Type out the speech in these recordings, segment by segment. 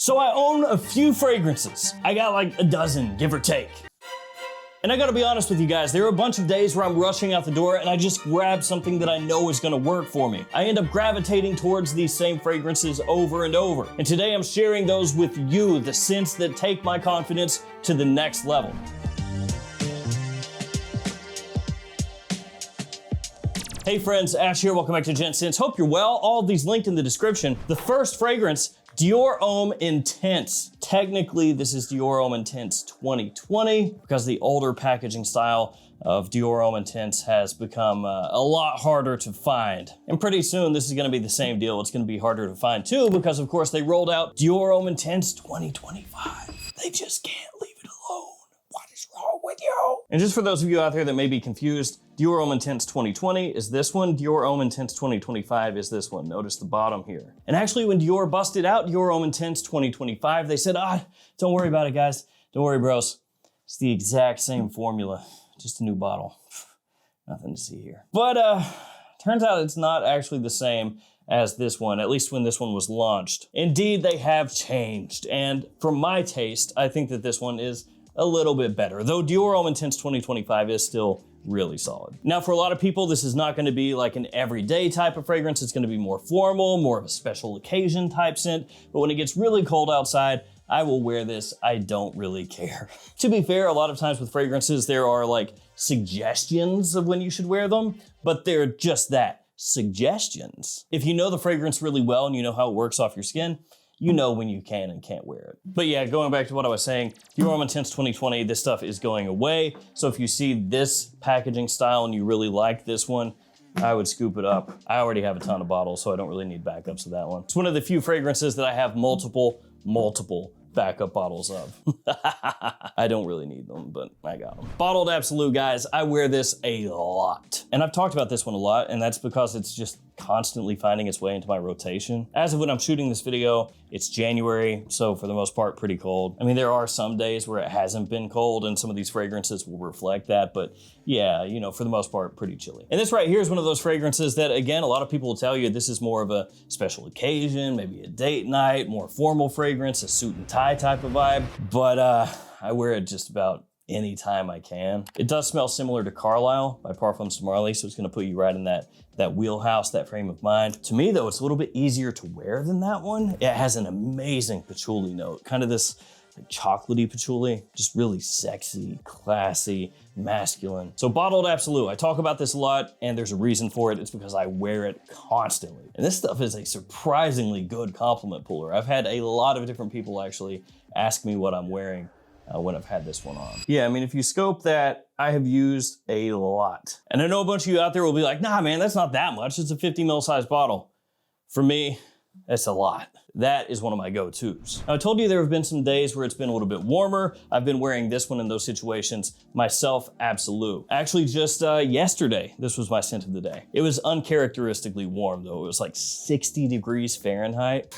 So I own a few fragrances. I got like a dozen, give or take. And I gotta be honest with you guys, there are a bunch of days where I'm rushing out the door and I just grab something that I know is gonna work for me. I end up gravitating towards these same fragrances over and over. And today I'm sharing those with you, the scents that take my confidence to the next level. Hey friends, Ash here, welcome back to Gents. Hope you're well. All of these linked in the description. The first fragrance, Dior Homme Intense. Technically, this is Dior Homme Intense 2020 because the older packaging style of Dior Homme Intense has become a lot harder to find. And pretty soon, this is gonna be the same deal. It's gonna be harder to find too because of course they rolled out Dior Homme Intense 2025. They just can't leave it alone. What is wrong with you? And just for those of you out there that may be confused, Dior Homme Intense 2020 is this one. Dior Homme Intense 2025 is this one. Notice the bottom here. And actually when Dior busted out Dior Homme Intense 2025, they said, don't worry about it guys. Don't worry bros. It's the exact same formula, just a new bottle. Nothing to see here. But turns out it's not actually the same as this one, at least when this one was launched. Indeed, they have changed. And for my taste, I think that this one is a little bit better, though Dior Homme Intense 2025 is still really solid. Now, for a lot of people, this is not gonna be like an everyday type of fragrance. It's gonna be more formal, more of a special occasion type scent. But when it gets really cold outside, I will wear this. I don't really care. To be fair, a lot of times with fragrances, there are like suggestions of when you should wear them, but they're just that, suggestions. If you know the fragrance really well and you know how it works off your skin, you know when you can and can't wear it. But yeah, going back to what I was saying, Dior Homme Intense 2020, this stuff is going away. So if you see this packaging style and you really like this one, I would scoop it up. I already have a ton of bottles, so I don't really need backups of that one. It's one of the few fragrances that I have multiple backup bottles of. I don't really need them, but I got them. Bottled Absolute, guys, I wear this a lot. And I've talked about this one a lot, and that's because it's just constantly finding its way into my rotation. As of when I'm shooting this video, it's January, so for the most part, pretty cold. I mean, there are some days where it hasn't been cold, and some of these fragrances will reflect that, but yeah, you know, for the most part, pretty chilly. And this right here is one of those fragrances that, again, a lot of people will tell you this is more of a special occasion, maybe a date night, more formal fragrance, a suit and tie type of vibe, but I wear it just about anytime I can. It does smell similar to Carlisle by Parfum de Marly, so it's gonna put you right in that wheelhouse, that frame of mind. To me though, it's a little bit easier to wear than that one. It has an amazing patchouli note, kind of this like chocolatey patchouli, just really sexy, classy, masculine. So Bottled Absolute, I talk about this a lot and there's a reason for it. It's because I wear it constantly. And this stuff is a surprisingly good compliment puller. I've had a lot of different people actually ask me what I'm wearing when I've had this one on. Yeah, I mean, if you scope that, I have used a lot. And I know a bunch of you out there will be like, nah, man, that's not that much. It's a 50 ml size bottle. For me, that's a lot. That is one of my go-tos. Now, I told you there have been some days where it's been a little bit warmer. I've been wearing this one in those situations, Myslf L'Absolu. Actually, just yesterday, this was my scent of the day. It was uncharacteristically warm though. It was like 60 degrees Fahrenheit.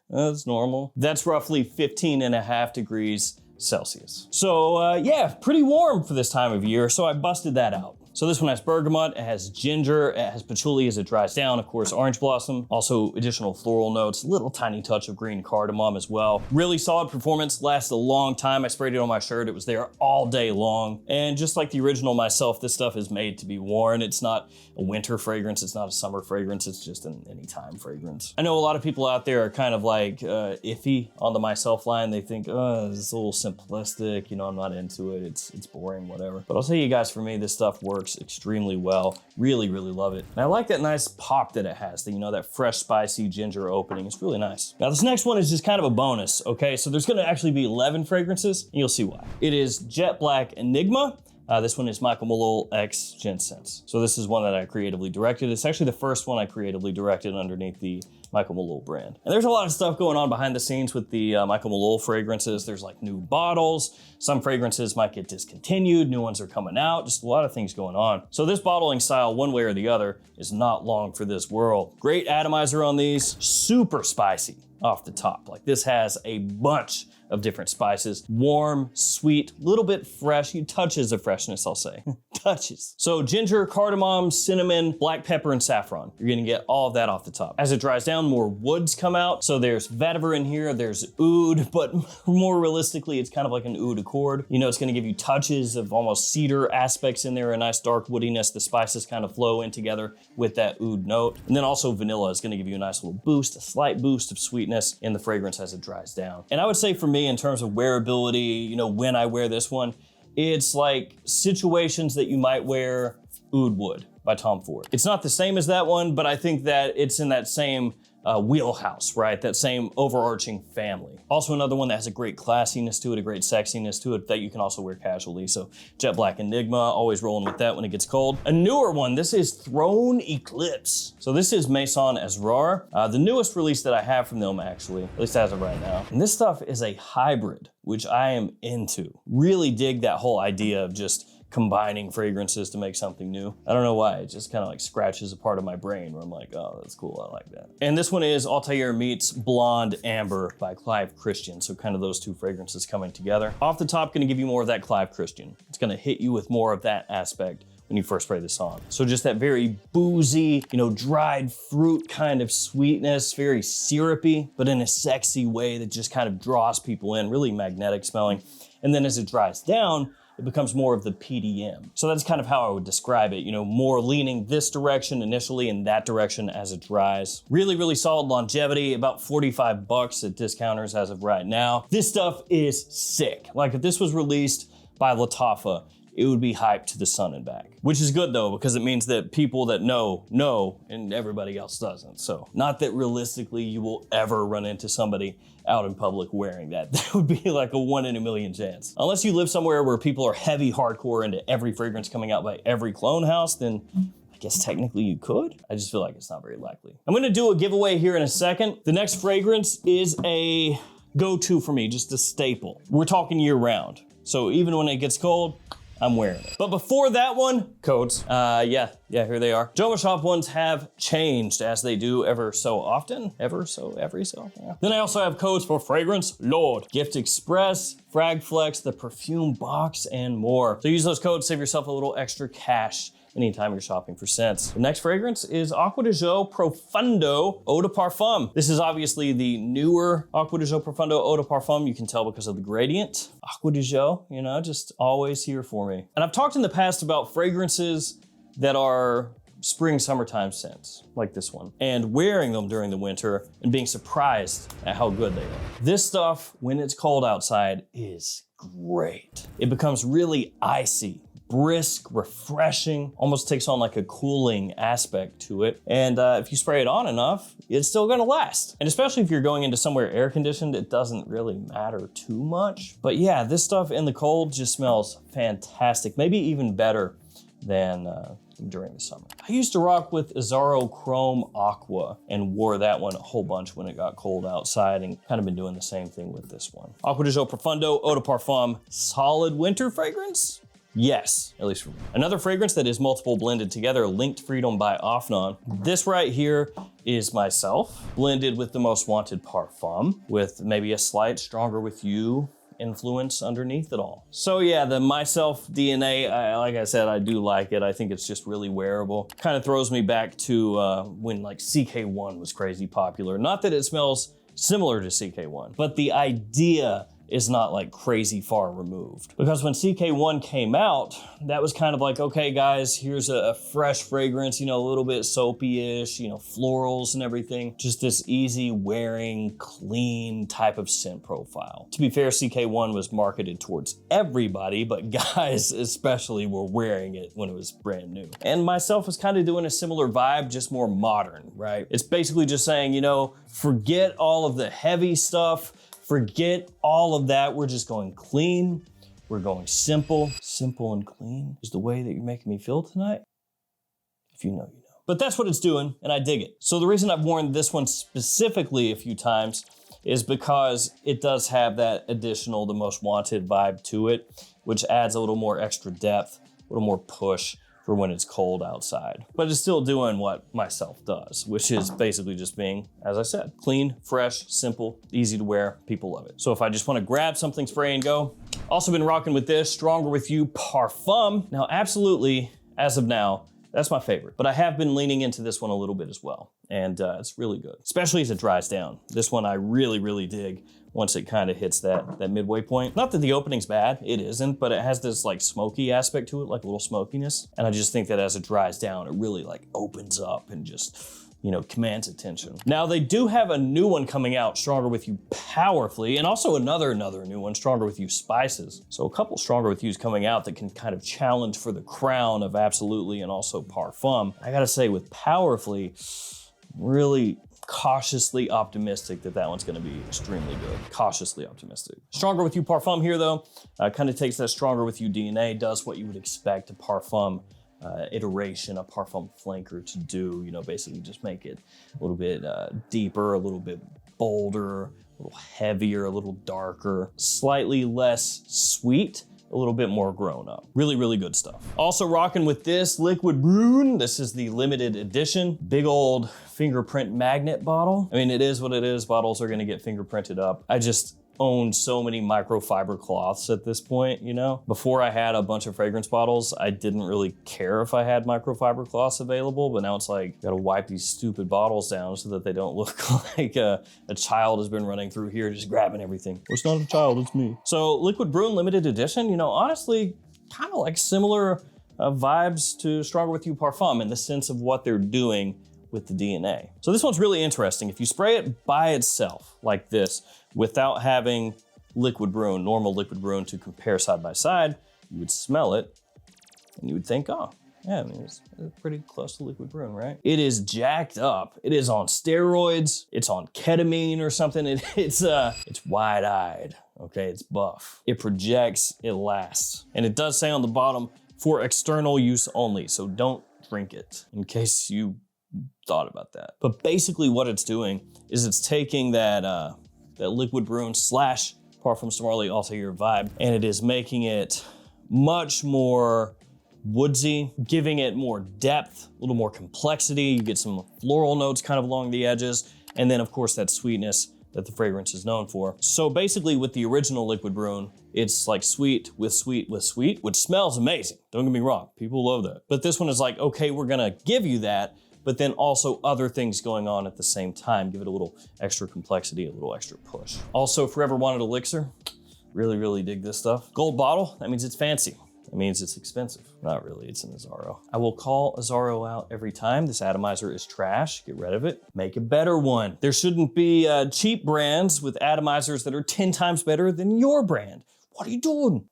That's normal. That's roughly 15.5 degrees Celsius. So yeah, pretty warm for this time of year, so I busted that out. So this one has bergamot, it has ginger, it has patchouli as it dries down, of course, orange blossom, also additional floral notes, little tiny touch of green cardamom as well. Really solid performance, lasts a long time. I sprayed it on my shirt, it was there all day long. And just like the original Myslf, this stuff is made to be worn. It's not a winter fragrance, it's not a summer fragrance, it's just an anytime fragrance. I know a lot of people out there are kind of like iffy on the Myslf line. They think, oh, it's a little simplistic, you know, I'm not into it, it's boring, whatever. But I'll tell you guys, for me, this stuff works extremely well. Really, really love it. And I like that nice pop that it has, you know, that fresh, spicy ginger opening. It's really nice. Now, this next one is just kind of a bonus, okay? So there's gonna actually be 11 fragrances, and you'll see why. It is Black Enigma. This one is Michael Malol X Gents. So this is one that I creatively directed. It's actually the first one I creatively directed underneath the Michael Malol brand. And there's a lot of stuff going on behind the scenes with the Michael Malol fragrances. There's like new bottles. Some fragrances might get discontinued. New ones are coming out. Just a lot of things going on. So this bottling style, one way or the other, is not long for this world. Great atomizer on these. Super spicy off the top. Like this has a bunch of different spices. Warm, sweet, little bit fresh, touches of freshness, I'll say. Touches. So ginger, cardamom, cinnamon, black pepper, and saffron. You're gonna get all of that off the top. As it dries down, more woods come out. So there's vetiver in here, there's oud, but more realistically, it's kind of like an oud accord. You know, it's gonna give you touches of almost cedar aspects in there, a nice dark woodiness. The spices kind of flow in together with that oud note. And then also vanilla is gonna give you a nice little boost, a slight boost of sweetness in the fragrance as it dries down. And I would say for me, in terms of wearability, you know, when I wear this one, it's like situations that you might wear Oud Wood by Tom Ford. It's not the same as that one, but I think that it's in that same wheelhouse, right? That same overarching family. Also another one that has a great classiness to it, a great sexiness to it that you can also wear casually. So Jet Black Enigma, always rolling with that when it gets cold. A newer one, this is Throne Eclipse. So this is Maison Asrar, the newest release that I have from them actually, at least as of right now. And this stuff is a hybrid, which I am into. Really dig that whole idea of just combining fragrances to make something new. I don't know why, it just kind of like scratches a part of my brain where I'm like, oh, that's cool, I like that. And this one is Altair meets Blonde Amber by Clive Christian. So kind of those two fragrances coming together. Off the top, gonna give you more of that Clive Christian. It's gonna hit you with more of that aspect when you first spray this on. So just that very boozy, you know, dried fruit kind of sweetness, very syrupy, but in a sexy way that just kind of draws people in, really magnetic smelling. And then as it dries down, it becomes more of the PDM. So that's kind of how I would describe it, you know, more leaning this direction initially and that direction as it dries. Really, really solid longevity, about 45 bucks at discounters as of right now. This stuff is sick. Like if this was released by Lattafa, it would be hyped to the sun and back. Which is good though, because it means that people that know, and everybody else doesn't. So not that realistically you will ever run into somebody out in public wearing that. That would be like a 1 in a million chance. Unless you live somewhere where people are heavy hardcore into every fragrance coming out by every clone house, then I guess technically you could. I just feel like it's not very likely. I'm gonna do a giveaway here in a second. The next fragrance is a go-to for me, just a staple. We're talking year round. So even when it gets cold, I'm wearing it. But before that one, codes. Yeah, here they are. JOMASHOP ones have changed as they do ever so often. Every so. Yeah. Then I also have codes for Fragrance Lord, Gift Express, Frag Flex, the perfume box, and more. So use those codes, save yourself a little extra cash anytime you're shopping for scents. The next fragrance is Acqua di Gio Profondo Eau de Parfum. This is obviously the newer Acqua di Gio Profondo Eau de Parfum. You can tell because of the gradient. Acqua di Gio, you know, just always here for me. And I've talked in the past about fragrances that are spring, summertime scents, like this one, and wearing them during the winter and being surprised at how good they are. This stuff, when it's cold outside, is great. It becomes really icy, brisk, refreshing, almost takes on like a cooling aspect to it. And if you spray it on enough, it's still gonna last. And especially if you're going into somewhere air conditioned, it doesn't really matter too much. But yeah, this stuff in the cold just smells fantastic, maybe even better than during the summer. I used to rock with Azzaro Chrome Aqua and wore that one a whole bunch when it got cold outside, and kind of been doing the same thing with this one. Acqua di Gio Profondo Eau de Parfum, solid winter fragrance? Yes, at least for me. Another fragrance that is multiple blended together, Linked Freedom by Afnan. This right here is myself, blended with the Most Wanted Parfum, with maybe a slight Stronger With You influence underneath it all. So yeah, the myself DNA, like I said, I do like it. I think it's just really wearable. Kind of throws me back to when like CK1 was crazy popular. Not that it smells similar to CK1, but the idea is not like crazy far removed. Because when CK1 came out, that was kind of like, okay guys, here's a fresh fragrance, you know, a little bit soapy-ish, you know, florals and everything. Just this easy wearing, clean type of scent profile. To be fair, CK1 was marketed towards everybody, but guys especially were wearing it when it was brand new. And myself was kind of doing a similar vibe, just more modern, right? It's basically just saying, you know, forget all of the heavy stuff, forget all of that. We're just going clean. We're going simple. Simple and clean is the way that you're making me feel tonight. If you know, you know. But that's what it's doing, and I dig it. So the reason I've worn this one specifically a few times is because it does have that additional, the Most Wanted vibe to it, which adds a little more extra depth, a little more push for when it's cold outside. But it's still doing what Myslf does, which is basically just being, as I said, clean, fresh, simple, easy to wear. People love it. So if I just want to grab something, spray and go. Also been rocking with this Stronger With You Parfum. Now, absolutely, as of now, that's my favorite, but I have been leaning into this one a little bit as well. And it's really good, especially as it dries down. This one I really, really dig once it kind of hits that midway point. Not that the opening's bad, it isn't, but it has this like smoky aspect to it, like a little smokiness. And I just think that as it dries down, it really like opens up and just, you know, commands attention. Now they do have a new one coming out, Stronger With You Powerfully, and also another new one, Stronger With You Spices. So a couple Stronger With Yous coming out that can kind of challenge for the crown of Absolutely and also Parfum. I gotta say with Powerfully, really cautiously optimistic that one's gonna be extremely good. Cautiously optimistic. Stronger With You Parfum here though, kind of takes that Stronger With You DNA, does what you would expect a Parfum iteration, a Parfum flanker to do, you know, basically just make it a little bit deeper, a little bit bolder, a little heavier, a little darker, slightly less sweet, a little bit more grown up. Really, really good stuff. Also rocking with this Liquid Brun. This is the limited edition. Big old fingerprint magnet bottle. I mean, it is what it is. Bottles are gonna get fingerprinted up. I just own so many microfiber cloths at this point, you know? Before I had a bunch of fragrance bottles, I didn't really care if I had microfiber cloths available, but now it's like, gotta wipe these stupid bottles down so that they don't look like a child has been running through here just grabbing everything. Well, it's not a child, it's me. So Liquid Brun limited edition, you know, honestly, kind of like similar vibes to Stronger With You Parfum in the sense of what they're doing with the DNA. So this one's really interesting. If you spray it by itself like this, without having Liquid Brun, normal Liquid Brun to compare side by side, you would smell it and you would think, oh, yeah, I mean, it's pretty close to Liquid Brun, right? It is jacked up. It is on steroids. It's on ketamine or something. It's wide-eyed, okay? It's buff. It projects, it lasts. And it does say on the bottom, for external use only, so don't drink it, in case you thought about that. But basically what it's doing is it's taking that Liquid Brun slash Parfum Sommelier Altair vibe, and it is making it much more woodsy, giving it more depth, a little more complexity. You get some floral notes kind of along the edges, and then of course that sweetness that the fragrance is known for. So basically with the original Liquid Brun, it's like sweet with sweet with sweet, which smells amazing. Don't get me wrong, people love that. But this one is like, okay, we're gonna give you that, but then also other things going on at the same time. Give it a little extra complexity, a little extra push. Also, Forever Wanted Elixir. Really, really dig this stuff. Gold bottle, that means it's fancy. That means it's expensive. Not really, it's an Azzaro. I will call Azzaro out every time. This atomizer is trash, get rid of it. Make a better one. There shouldn't be cheap brands with atomizers that are 10 times better than your brand. What are you doing?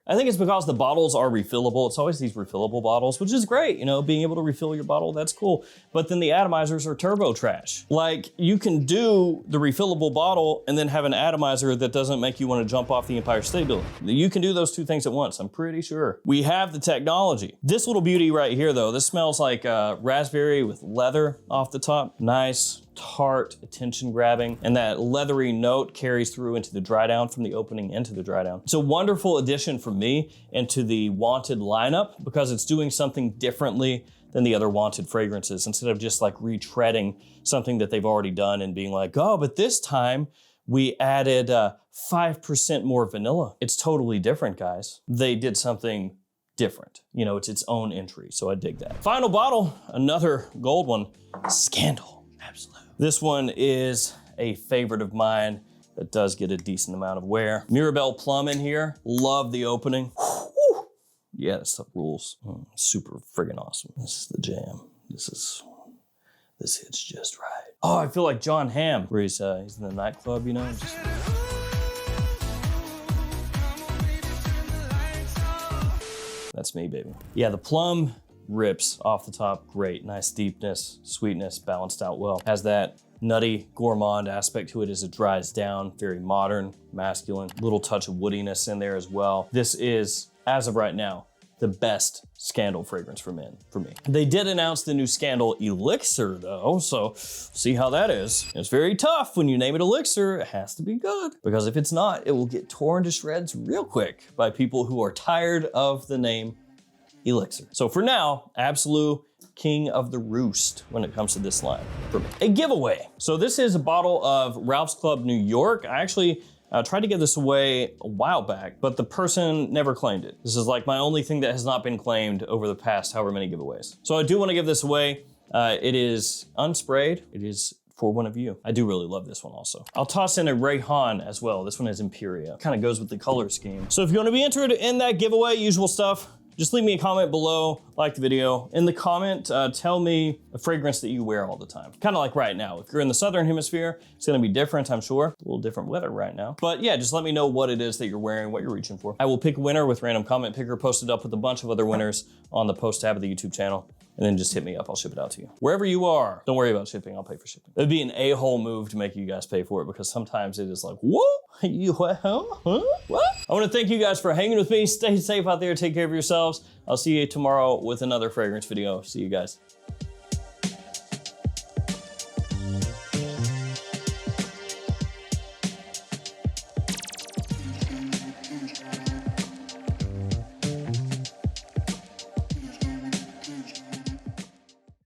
I think it's because the bottles are refillable. It's always these refillable bottles, which is great, you know, being able to refill your bottle, that's cool. But then the atomizers are turbo trash. Like, you can do the refillable bottle and then have an atomizer that doesn't make you want to jump off the Empire State Building. You can do those two things at once, I'm pretty sure. We have the technology. This little beauty right here though, this smells like raspberry with leather off the top. Nice, tart, attention grabbing, and that leathery note carries through into the dry down from the opening into the dry down. It's a wonderful addition for me into the Wanted lineup because it's doing something differently than the other Wanted fragrances. Instead of just like retreading something that they've already done and being like, oh, but this time we added 5% more vanilla. It's totally different, guys. They did something different. You know, it's its own entry, so I dig that. Final bottle, another gold one, Scandal. Absolute. This one is a favorite of mine that does get a decent amount of wear. Mirabelle Plum in here. Love the opening. Woo. Yeah, this stuff rules. Super friggin' awesome. This is the jam. This hits just right. Oh, I feel like John Hamm, where he's in the nightclub, you know? That's me, baby. Yeah, the plum rips off the top, great. Nice deepness, sweetness, balanced out well. Has that nutty gourmand aspect to it as it dries down. Very modern, masculine, little touch of woodiness in there as well. This is, as of right now, the best Scandal fragrance for men, for me. They did announce the new Scandal Elixir though, so see how that is. It's very tough when you name it Elixir, it has to be good. Because if it's not, it will get torn to shreds real quick by people who are tired of the name Elixir. So for now, Absolute king of the roost when it comes to this line for me. A giveaway. So this is a bottle of Ralph's Club New York. I actually tried to give this away a while back, but the person never claimed it. This is like my only thing that has not been claimed over the past however many giveaways. So I do want to give this away. It is unsprayed. It is for one of you. I do really love this one also. I'll toss in a Rayhan as well. This one is Imperia. Kind of goes with the color scheme. So if you want to be entered in that giveaway, usual stuff, just leave me a comment below, like the video. In the comment, tell me a fragrance that you wear all the time. Kind of like right now. If you're in the Southern Hemisphere, it's gonna be different, I'm sure. A little different weather right now. But yeah, just let me know what it is that you're wearing, what you're reaching for. I will pick a winner with random comment picker, posted up with a bunch of other winners on the post tab of the YouTube channel. And then just hit me up, I'll ship it out to you. Wherever you are, don't worry about shipping, I'll pay for shipping. It'd be an a-hole move to make you guys pay for it because sometimes it is like, whoa, you what, huh? What? I wanna thank you guys for hanging with me. Stay safe out there, take care of yourselves. I'll see you tomorrow with another fragrance video. See you guys.